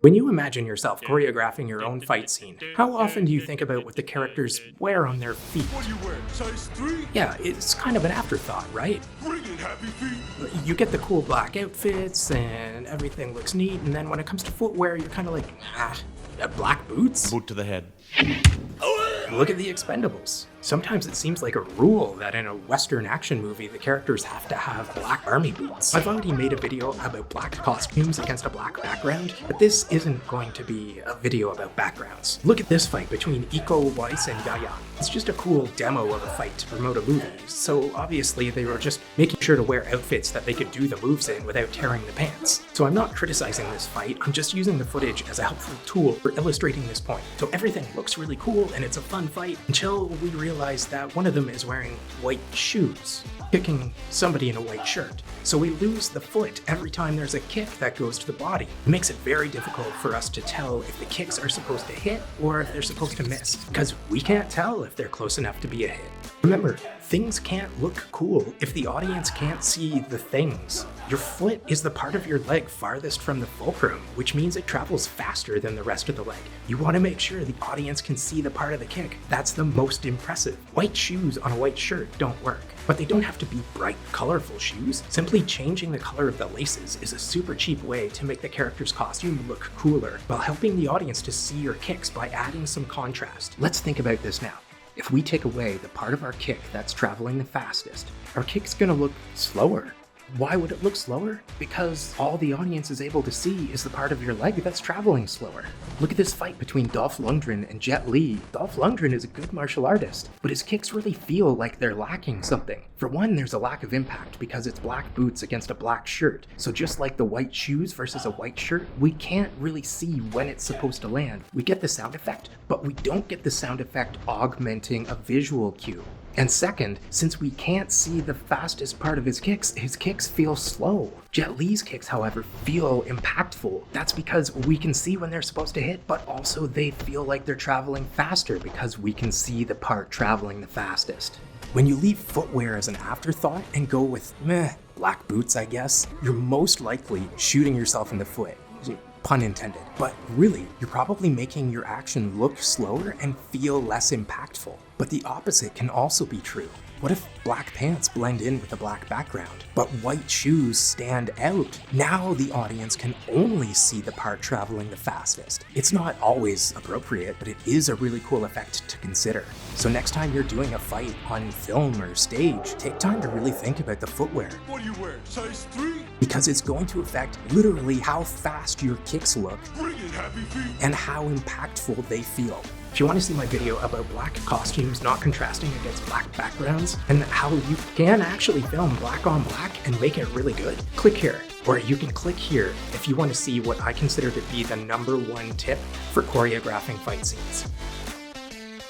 When you imagine yourself choreographing your own fight scene, how often do you think about what the characters wear on their feet? What do you wear? Size 3? Yeah, it's kind of an afterthought, right? Bring it, happy feet! You get the cool black outfits and everything looks neat, and then when it comes to footwear, you're kind of like, black boots? Boot to the head. Look at the Expendables. Sometimes it seems like a rule that in a Western action movie, the characters have to have black army boots. I've already made a video about black costumes against a black background, but this isn't going to be a video about backgrounds. Look at this fight between Iko Weiss and Yaya. It's just a cool demo of a fight to promote a movie, so obviously they were just making sure to wear outfits that they could do the moves in without tearing the pants. So I'm not criticizing this fight, I'm just using the footage as a helpful tool for illustrating this point. So everything looks really cool and it's a fun fight until we realize that one of them is wearing white shoes, kicking somebody in a white shirt. So we lose the foot every time there's a kick that goes to the body. It makes it very difficult for us to tell if the kicks are supposed to hit or if they're supposed to miss, because we can't tell if they're close enough to be a hit. Remember, things can't look cool if the audience can't see the things. Your foot is the part of your leg farthest from the fulcrum, which means it travels faster than the rest of the leg. You want to make sure the audience can see the part of the kick that's the most impressive. White shoes on a white shirt don't work, but they don't have to be bright, colorful shoes. Simply changing the color of the laces is a super cheap way to make the character's costume look cooler, while helping the audience to see your kicks by adding some contrast. Let's think about this now. If we take away the part of our kick that's traveling the fastest, our kick's gonna look slower. Why would it look slower? Because all the audience is able to see is the part of your leg that's traveling slower. Look at this fight between Dolph Lundgren and Jet Li. Dolph Lundgren is a good martial artist, but his kicks really feel like they're lacking something. For one, there's a lack of impact because it's black boots against a black shirt. So just like the white shoes versus a white shirt, we can't really see when it's supposed to land. We get the sound effect, but we don't get the sound effect augmenting a visual cue. And second, since we can't see the fastest part of his kicks feel slow. Jet Li's kicks, however, feel impactful. That's because we can see when they're supposed to hit, but also they feel like they're traveling faster because we can see the part traveling the fastest. When you leave footwear as an afterthought and go with black boots, I guess, you're most likely shooting yourself in the foot. Pun intended. But really, you're probably making your action look slower and feel less impactful. But the opposite can also be true. What if black pants blend in with a black background, but white shoes stand out? Now the audience can only see the part traveling the fastest. It's not always appropriate, but it is a really cool effect to consider. So next time you're doing a fight on film or stage, take time to really think about the footwear. What do you wear? Size 3? Because it's going to affect literally how fast your kicks look Bring it, happy feet! and how impactful they feel. If you want to see my video about black costumes not contrasting against black backgrounds and how you can actually film black on black and make it really good, click here. Or you can click here if you want to see what I consider to be the #1 tip for choreographing fight scenes.